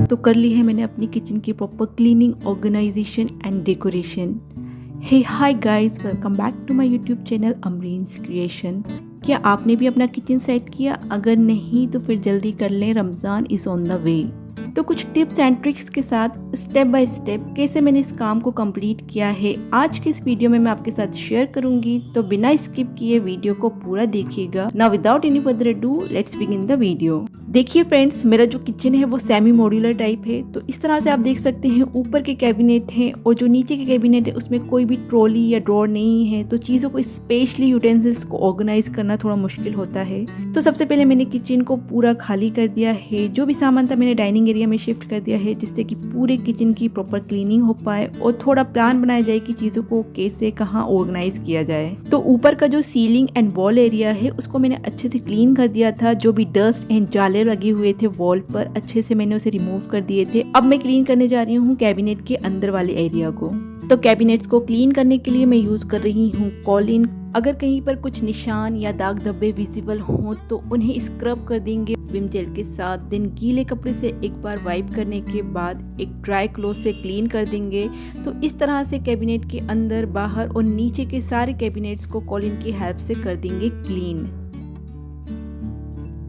तो कर ली है मैंने अपनी किचन की proper cleaning, organisation and decoration. Hey hi guys, welcome back to my YouTube channel Amreen's creation. क्या आपने भी अपना किचन सेट किया? अगर नहीं तो फिर जल्दी कर लें, Ramzan is on the way. तो कुछ टिप्स एंड ट्रिक्स के साथ स्टेप बाय स्टेप कैसे मैंने इस काम को कंप्लीट किया है आज की इस वीडियो में मैं आपके साथ शेयर करूंगी। तो बिना स्किप किए वीडियो को पूरा देखिएगा। Now without any further ado let's begin the video. देखिए फ्रेंड्स, मेरा जो किचन है वो सेमी मॉड्यूलर टाइप है। तो इस तरह से आप देख सकते हैं ऊपर के कैबिनेट हैं और जो नीचे के कैबिनेट है उसमें कोई भी ट्रॉली या ड्रॉर नहीं है। तो चीज़ों को स्पेशली यूटेंसिल्स को ऑर्गेनाइज करना थोड़ा मुश्किल होता है। तो सबसे पहले मैंने किचन को पूरा खाली कर दिया है। जो भी सामान था मैंने डाइनिंग एरिया में शिफ्ट कर दिया है, जिससे कि पूरे किचन की प्रॉपर क्लीनिंग हो पाए और थोड़ा प्लान बनाया जाए कि चीज़ों को कैसे कहाँ ऑर्गेनाइज किया जाए। तो ऊपर का जो सीलिंग एंड वॉल एरिया है उसको मैंने अच्छे से क्लीन कर दिया था। जो भी डस्ट एंड जाले लगे हुए थे वॉल पर, अच्छे से मैंने उसे रिमूव कर दिए थे। अब मैं क्लीन करने जा रही हूँ कैबिनेट के अंदर वाले एरिया को। तो कैबिनेट्स को क्लीन करने के लिए मैं यूज कर रही हूँ कॉलिन। अगर कहीं पर कुछ निशान या दाग धब्बे विजिबल हों तो उन्हें स्क्रब कर देंगे विम जेल के साथ। दिन गीले कपड़े से एक बार वाइप करने के बाद एक ड्राई क्लॉथ से क्लीन कर देंगे। तो इस तरह से कैबिनेट के अंदर, बाहर और नीचे के सारे कैबिनेट्स को कॉलिन की हेल्प से कर देंगे क्लीन।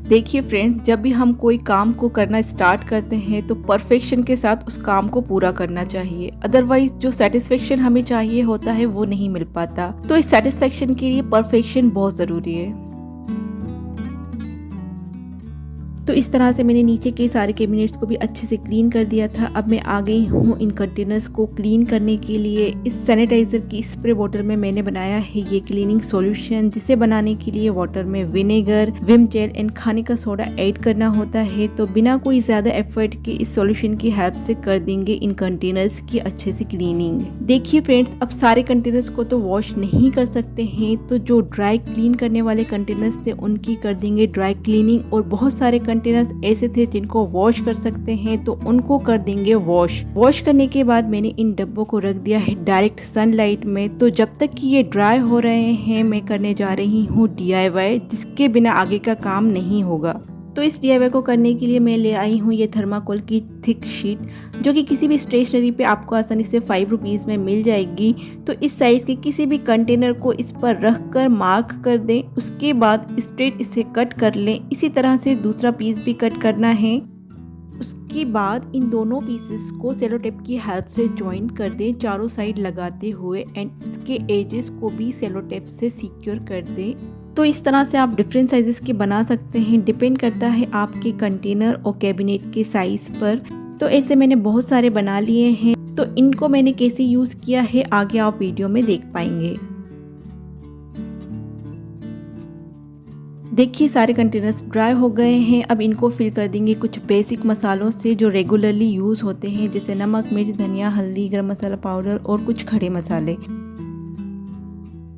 देखिए फ्रेंड्स, जब भी हम कोई काम को करना स्टार्ट करते हैं तो परफेक्शन के साथ उस काम को पूरा करना चाहिए। अदरवाइज जो सेटिस्फेक्शन हमें चाहिए होता है वो नहीं मिल पाता। तो इस सेटिस्फेक्शन के लिए परफेक्शन बहुत ज़रूरी है। तो इस तरह से मैंने नीचे के सारे कैबिनेट्स को भी अच्छे से क्लीन कर दिया था। अब मैं आ गई हूँ इन कंटेनर्स को क्लीन करने के लिए। इस सैनिटाइजर की स्प्रे बोतल में मैंने बनाया है ये क्लीनिंग सॉल्यूशन, जिसे बनाने के लिए वाटर में विनेगर, विम जेल एंड खाने का सोडा ऐड करना होता है। तो बिना कोई ज़्यादा एफर्ट के इस सॉल्यूशन की हेल्प से कर देंगे इन कंटेनर्स की अच्छे से क्लीनिंग। देखिए फ्रेंड्स, अब सारे कंटेनर्स को तो वॉश नहीं कर सकते हैं, तो जो ड्राई क्लीन करने वाले कंटेनर्स थे उनकी कर देंगे ड्राई क्लीनिंग। और बहुत सारे कंटेनर्स ऐसे थे जिनको वॉश कर सकते हैं, तो उनको कर देंगे वॉश करने के बाद मैंने इन डब्बों को रख दिया है डायरेक्ट सनलाइट में। तो जब तक कि ये ड्राई हो रहे हैं मैं करने जा रही हूँ DIY, जिसके बिना आगे का काम नहीं होगा। तो इस DIY को करने के लिए मैं ले आई हूँ ये थर्माकोल की थिक शीट, जो कि किसी भी स्टेशनरी पे आपको आसानी से 5 रुपीज़ में मिल जाएगी। तो इस साइज़ के किसी भी कंटेनर को इस पर रख कर मार्क कर दें। उसके बाद स्ट्रेट इसे कट कर लें। इसी तरह से दूसरा पीस भी कट करना है। उसके बाद इन दोनों पीसेस को सेलो टेप की हेल्प से ज्वाइन कर दें चारों साइड लगाते हुए, एंड इसके एजेस को भी सेलो टेप से सिक्योर कर दें। तो इस तरह से आप डिफरेंट साइजेस के बना सकते हैं, डिपेंड करता है आपके कंटेनर और कैबिनेट के साइज पर। तो ऐसे मैंने बहुत सारे बना लिए हैं। तो इनको मैंने कैसे यूज़ किया है आगे आप वीडियो में देख पाएंगे। देखिए सारे कंटेनर्स ड्राई हो गए हैं। अब इनको फिल कर देंगे कुछ बेसिक मसालों से जो रेगुलरली यूज़ होते हैं, जैसे नमक, मिर्च, धनिया, हल्दी, गरम मसाला पाउडर और कुछ खड़े मसाले।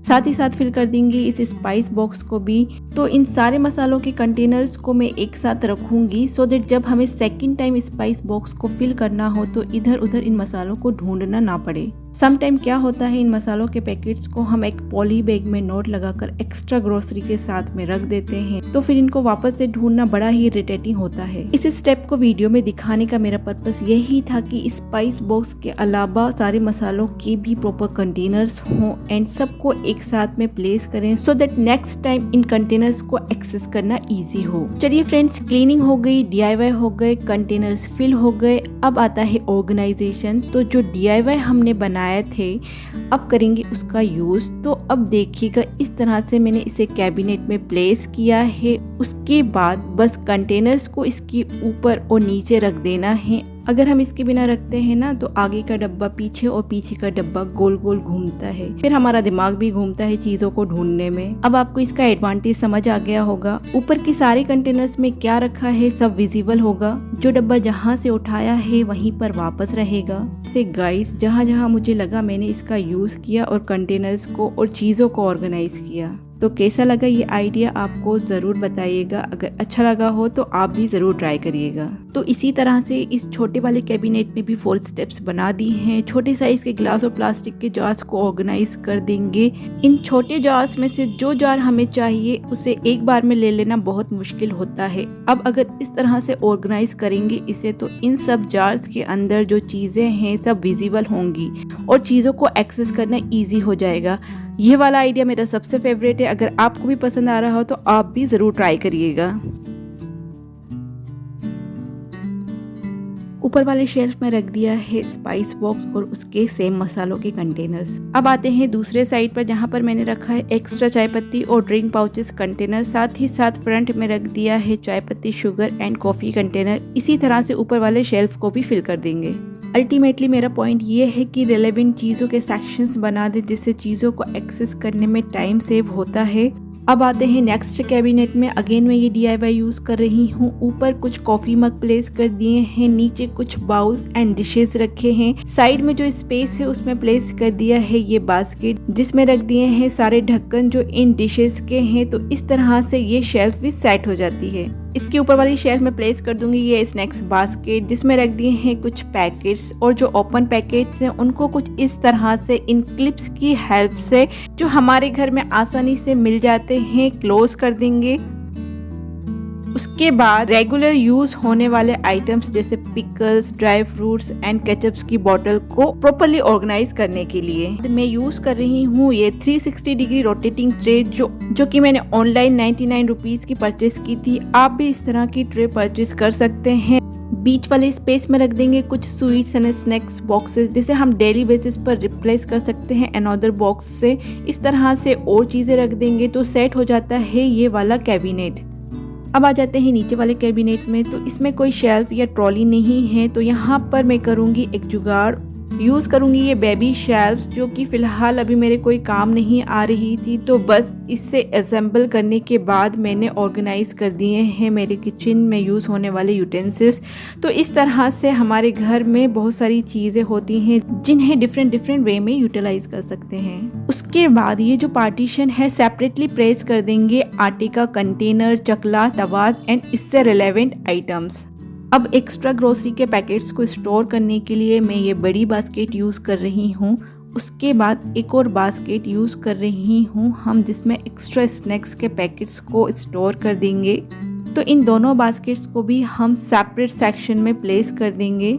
साथ ही साथ फिल कर देंगे इस स्पाइस बॉक्स को भी। तो इन सारे मसालों के कंटेनर्स को मैं एक साथ रखूंगी, सो दैट जब हमें सेकंड टाइम स्पाइस बॉक्स को फिल करना हो तो इधर उधर इन मसालों को ढूंढना ना पड़े। सम टाइम क्या होता है, इन मसालों के पैकेट्स को हम एक पॉली बैग में नोट लगाकर एक्स्ट्रा ग्रोसरी के साथ में रख देते हैं, तो फिर इनको वापस से ढूंढना बड़ा ही इरिटेटिंग होता है। इस स्टेप को वीडियो में दिखाने का मेरा पर्पस यही था कि स्पाइस बॉक्स के अलावा सारे मसालों के भी प्रॉपर कंटेनर्स हों एंड सबको एक साथ में प्लेस करें, so that next time in containers को एक्सेस करना ईजी हो। चलिए फ्रेंड्स, क्लीनिंग हो गई, DIY हो गए, कंटेनर्स फिल हो गए। अब आता है ऑर्गेनाइजेशन। तो जो DIY हमने बनाए थे अब करेंगे उसका यूज। तो अब देखिएगा इस तरह से मैंने इसे कैबिनेट में प्लेस किया है। उसके बाद बस कंटेनर्स को इसके ऊपर और नीचे रख देना है। अगर हम इसके बिना रखते हैं ना तो आगे का डब्बा पीछे और पीछे का डब्बा गोल गोल घूमता है, फिर हमारा दिमाग भी घूमता है चीजों को ढूंढने में। अब आपको इसका एडवांटेज समझ आ गया होगा। ऊपर के सारे कंटेनर्स में क्या रखा है सब विजिबल होगा। जो डब्बा जहाँ से उठाया है वहीं पर वापस रहेगा। से गाइस, जहाँ जहाँ मुझे लगा मैंने इसका यूज किया और कंटेनर्स को और चीजों को ऑर्गेनाइज किया। तो कैसा लगा ये आइडिया आपको ज़रूर बताइएगा। अगर अच्छा लगा हो तो आप भी ज़रूर ट्राई करिएगा। तो इसी तरह से इस छोटे वाले कैबिनेट में भी 4 स्टेप्स बना दी हैं। छोटे साइज़ के ग्लास और प्लास्टिक के जार्स को ऑर्गेनाइज कर देंगे। इन छोटे जार्स में से जो जार हमें चाहिए उसे एक बार में ले लेना बहुत मुश्किल होता है। अब अगर इस तरह से ऑर्गेनाइज करेंगे इसे तो इन सब जार्स के अंदर जो चीज़ें हैं सब विजिबल होंगी और चीज़ों को एक्सेस करना ईजी हो जाएगा। ये वाला आइडिया मेरा सबसे फेवरेट है। अगर आपको भी पसंद आ रहा हो तो आप भी ज़रूर ट्राई करिएगा। ऊपर वाले शेल्फ में रख दिया है स्पाइस बॉक्स और उसके सेम मसालों के कंटेनर्स। अब आते हैं दूसरे साइड पर जहाँ पर मैंने रखा है एक्स्ट्रा चाय पत्ती और ड्रिंक पाउचेस कंटेनर। साथ ही साथ फ्रंट में रख दिया है चाय पत्ती, शुगर एंड कॉफ़ी कंटेनर। इसी तरह से ऊपर वाले शेल्फ को भी फिल कर देंगे। अल्टीमेटली मेरा पॉइंट ये है कि रेलेवेंट चीज़ों के सेक्शंस बना दे जिससे चीज़ों को एक्सेस करने में टाइम सेव होता है। अब आते हैं नेक्स्ट कैबिनेट में। अगेन मैं ये DIY यूज़ कर रही हूँ। ऊपर कुछ कॉफ़ी मग प्लेस कर दिए हैं, नीचे कुछ बाउल्स एंड डिशेस रखे हैं। साइड में जो स्पेस है उसमें प्लेस कर दिया है ये बास्केट जिसमें रख दिए हैं सारे ढक्कन जो इन डिशेस के हैं। तो इस तरह से ये शेल्फ भी सेट हो जाती है। इसके ऊपर वाली शेल्फ में प्लेस कर दूंगी ये स्नैक्स बास्केट जिसमें रख दिए हैं कुछ पैकेट्स और जो ओपन पैकेट्स हैं उनको कुछ इस तरह से इन क्लिप्स की हेल्प से जो हमारे घर में आसानी से मिल जाते हैं क्लोज कर देंगे। उसके बाद रेगुलर यूज होने वाले आइटम्स जैसे pickles, dry fruits and ketchups की बोतल को प्रॉपर्ली ऑर्गेनाइज करने के लिए मैं यूज कर रही हूँ ये 360 डिग्री रोटेटिंग ट्रे जो कि मैंने ऑनलाइन 99 रुपीज की परचेस की थी। आप भी इस तरह की ट्रे परचेस कर सकते हैं। बीच वाले स्पेस में रख देंगे कुछ स्वीट्स एंड स्नैक्स बॉक्सेस जिसे हम डेली बेसिस पर रिप्लेस कर सकते हैं अनदर बॉक्स से। इस तरह से और चीजें रख देंगे तो सेट हो जाता है ये वाला कैबिनेट। अब आ जाते हैं नीचे वाले कैबिनेट में। तो इसमें कोई शेल्फ या ट्रॉली नहीं है तो यहाँ पर मैं करूँगी एक जुगाड़। यूज़ करूँगी ये बेबी शेल्फ्स जो कि फ़िलहाल अभी मेरे कोई काम नहीं आ रही थी। तो बस इससे असेंबल करने के बाद मैंने ऑर्गेनाइज कर दिए हैं मेरे किचन में यूज़ होने वाले यूटेंसिल्स। तो इस तरह से हमारे घर में बहुत सारी चीज़ें होती हैं जिन्हें डिफरेंट वे में यूटिलाइज कर सकते हैं। उसके बाद ये जो पार्टीशन है सेपरेटली प्लेस कर देंगे आटे का कंटेनर, चकला, तवाज एंड इससे रिलेवेंट आइटम्स। अब एक्स्ट्रा ग्रोसरी के पैकेट्स को स्टोर करने के लिए मैं ये बड़ी बास्केट यूज़ कर रही हूँ। उसके बाद एक और बास्केट यूज़ कर रही हूँ हम जिसमें एक्स्ट्रा स्नैक्स के पैकेट्स को स्टोर कर देंगे। तो इन दोनों बास्केट्स को भी हम सेपरेट सेक्शन में प्लेस कर देंगे।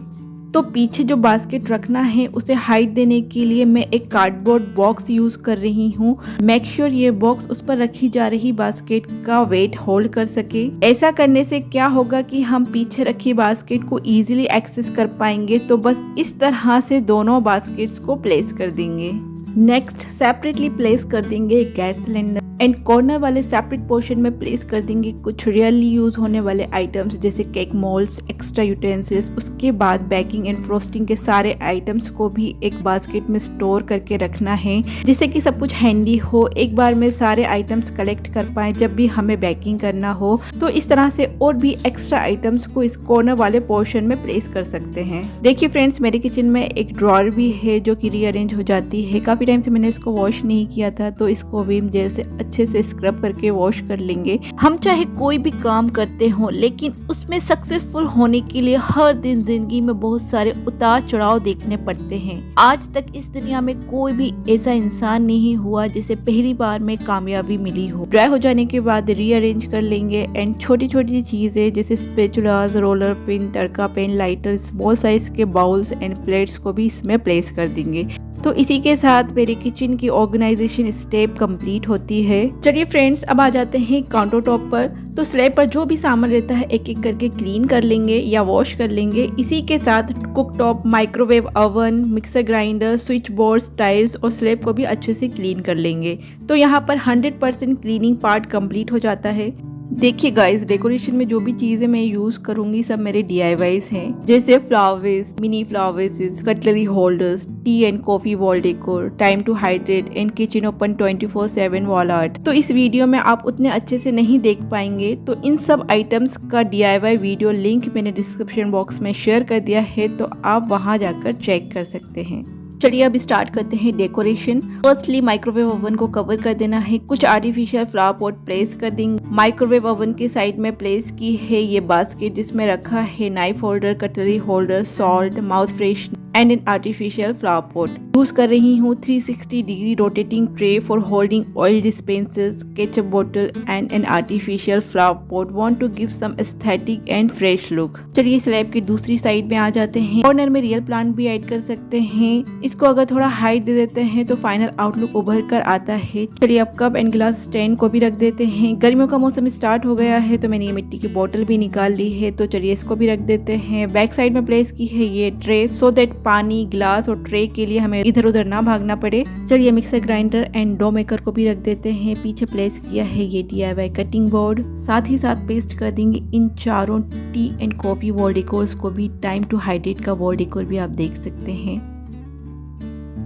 तो पीछे जो बास्केट रखना है उसे हाइट देने के लिए मैं एक कार्डबोर्ड बॉक्स यूज़ कर रही हूँ। मेक श्योर ये बॉक्स उस पर रखी जा रही बास्केट का वेट होल्ड कर सके। ऐसा करने से क्या होगा कि हम पीछे रखी बास्केट को इजीली एक्सेस कर पाएंगे। तो बस इस तरह से दोनों बास्केट्स को प्लेस कर देंगे। नेक्स्ट सेपरेटली प्लेस कर देंगे गैस सिलेंडर एंड कॉर्नर वाले सेपरेट पोर्शन में प्लेस कर देंगे कुछ रियरली यूज होने वाले आइटम्स जैसे केक मोल्ड्स, एक्स्ट्रा यूटेंसिल्स। उसके बाद बेकिंग एंड फ्रोस्टिंग के सारे आइटम्स को भी एक बास्केट में स्टोर करके रखना है जिससे कि सब कुछ हैंडी हो, एक बार में सारे आइटम्स कलेक्ट कर पाए जब भी हमें बेकिंग करना हो। तो इस तरह से और भी एक्स्ट्रा आइटम्स को इस कॉर्नर वाले पोर्शन में प्लेस कर सकते हैं। देखिए फ्रेंड्स, मेरे किचन में एक ड्रॉअर भी है जो कि रीअरेंज हो जाती है। काफी टाइम से मैंने इसको वॉश नहीं किया था तो इसको विम जेल से अच्छे से स्क्रब करके वॉश कर लेंगे। हम चाहे कोई भी काम करते हो लेकिन उसमें सक्सेसफुल होने के लिए हर दिन जिंदगी में बहुत सारे उतार चढ़ाव देखने पड़ते हैं। आज तक इस दुनिया में कोई भी ऐसा इंसान नहीं हुआ जिसे पहली बार में कामयाबी मिली हो। ड्राई हो जाने के बाद रीअरेंज कर लेंगे एंड छोटी छोटी चीजें जैसे स्पैचुलास, रोलर पिन, तड़का पेन, लाइटर, स्मॉल साइज के बाउल्स एंड प्लेट्स को भी इसमें प्लेस कर देंगे। तो इसी के साथ मेरे किचन की ऑर्गेनाइजेशन स्टेप कंप्लीट होती है। चलिए फ्रेंड्स, अब आ जाते हैं काउंटर टॉप पर। तो स्लैब पर जो भी सामान रहता है एक एक करके क्लीन कर लेंगे या वॉश कर लेंगे। इसी के साथ cook top, microwave oven, mixer grinder, switch board, tiles और स्लैब को भी अच्छे से क्लीन कर लेंगे। तो यहाँ पर 100% क्लीनिंग पार्ट कंप्लीट हो जाता है। देखिए गाइस, डेकोरेशन में जो भी चीजें मैं यूज करूंगी सब मेरे DIYs हैं, जैसे flowers, mini flowers, cutlery holders, tea and coffee wall decor, time to hydrate and kitchen open 24/7 wall art. तो इस वीडियो में आप उतने अच्छे से नहीं देख पाएंगे तो इन सब आइटम्स का DIY वीडियो लिंक मैंने डिस्क्रिप्शन बॉक्स में शेयर कर दिया है, तो आप वहां जाकर चेक कर सकते हैं। चलिए अब स्टार्ट करते हैं डेकोरेशन। फर्स्टली माइक्रोवेव ओवन को कवर कर देना है। कुछ आर्टिफिशियल फ्लावर पॉट प्लेस कर देंगे। माइक्रोवेव ओवन के साइड में प्लेस की है ये बास्केट जिसमें रखा है knife holder, cutlery holder, salt, mouth fresh and an artificial flower pot. Use कर रही हूँ 360 degree rotating tray for holding oil dispensers, ketchup बोतल and an artificial flower pot. Want to give some aesthetic and fresh look. चलिए slab की दूसरी side में आ जाते हैं। कॉर्नर में रियल प्लांट भी ऐड कर सकते हैं। इसको अगर थोड़ा हाइट दे देते हैं तो फाइनल आउटलुक उभर कर आता है। चलिए अब कप एंड ग्लास स्टैंड को भी रख देते हैं। गर्मियों का मौसम स्टार्ट हो गया है तो मैंने ये मिट्टी की बोतल भी निकाल ली है, तो चलिए इसको भी रख देते हैं। बैक साइड में प्लेस की है ये ट्रे सो दैट पानी, ग्लास और ट्रे के लिए हमें इधर उधर ना भागना पड़े। चलिए mixer grinder and do maker को भी रख देते हैं। पीछे प्लेस किया है ये DIY कटिंग बोर्ड। साथ ही साथ पेस्ट कर देंगे इन चारों T and coffee wall decors को भी। टाइम टू हाइड्रेट का वॉल डेकोर भी आप देख सकते हैं।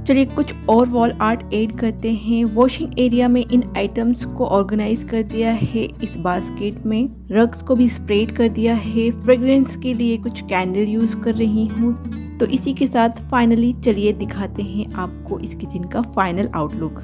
चलिए कुछ और वॉल आर्ट ऐड करते हैं। वॉशिंग एरिया में इन आइटम्स को ऑर्गेनाइज कर दिया है इस बास्केट में। रग्स को भी स्प्रेड कर दिया है। फ्रेग्रेंस के लिए कुछ कैंडल यूज कर रही हूँ। तो इसी के साथ फाइनली चलिए दिखाते हैं आपको इस किचन का फाइनल आउटलुक।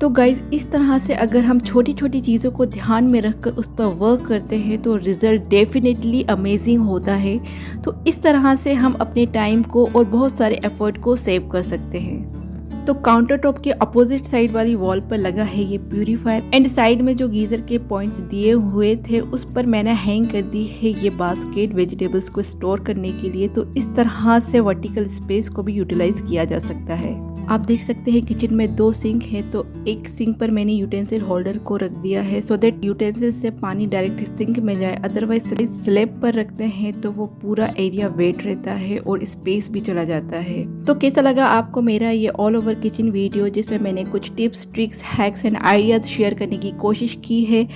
तो गाइज इस तरह से अगर हम छोटी छोटी चीज़ों को ध्यान में रखकर उस पर वर्क करते हैं तो रिज़ल्ट डेफिनेटली अमेजिंग होता है। तो इस तरह से हम अपने टाइम को और बहुत सारे एफर्ट को सेव कर सकते हैं। तो काउंटर टॉप के अपोजिट साइड वाली वॉल पर लगा है ये प्यूरीफायर एंड साइड में जो गीजर के पॉइंट्स दिए हुए थे उस पर मैंने हैंग कर दी है ये बास्केट वेजिटेबल्स को स्टोर करने के लिए। तो इस तरह से वर्टिकल स्पेस को भी यूटिलाइज किया जा सकता है। आप देख सकते हैं किचन में 2 सिंक है, तो एक सिंक पर मैंने यूटेंसिल होल्डर को रख दिया है सो दैट यूटेंसिल से पानी डायरेक्ट सिंक में जाए। अदरवाइज स्लैब पर रखते हैं तो वो पूरा एरिया वेट रहता है और स्पेस भी चला जाता है। तो कैसा लगा आपको मेरा ये ऑल ओवर किचन वीडियो जिसमें मैंने कुछ tips, tricks, hacks and ideas share करने की कोशिश की है।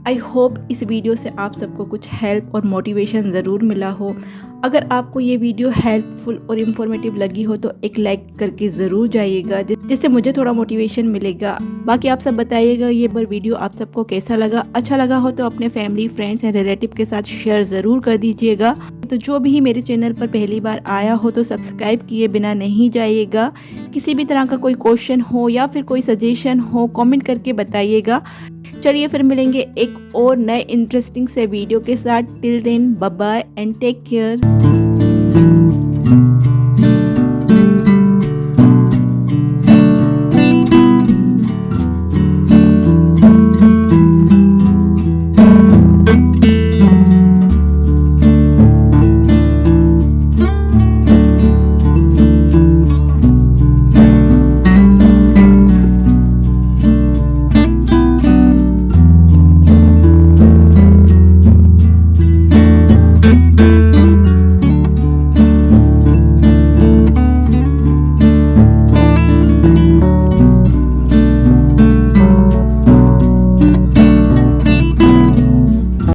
आई होप इस वीडियो से आप सबको कुछ हेल्प और मोटिवेशन ज़रूर मिला हो। अगर आपको ये वीडियो हेल्पफुल और इन्फॉर्मेटिव लगी हो तो एक लाइक करके ज़रूर जाइएगा जिससे मुझे थोड़ा मोटिवेशन मिलेगा। बाकी आप सब बताइएगा ये वीडियो आप सबको कैसा लगा। अच्छा लगा हो तो अपने फैमिली, फ्रेंड्स एंड रिलेटिव के साथ शेयर ज़रूर कर दीजिएगा। तो जो भी मेरे चैनल पर पहली बार आया हो तो सब्सक्राइब किए बिना नहीं जाइएगा। किसी भी तरह का कोई क्वेश्चन हो या फिर कोई सजेशन हो कमेंट करके बताइएगा। चलिए फिर मिलेंगे एक और नए इंटरेस्टिंग से वीडियो के साथ। Till then bye bye and take care.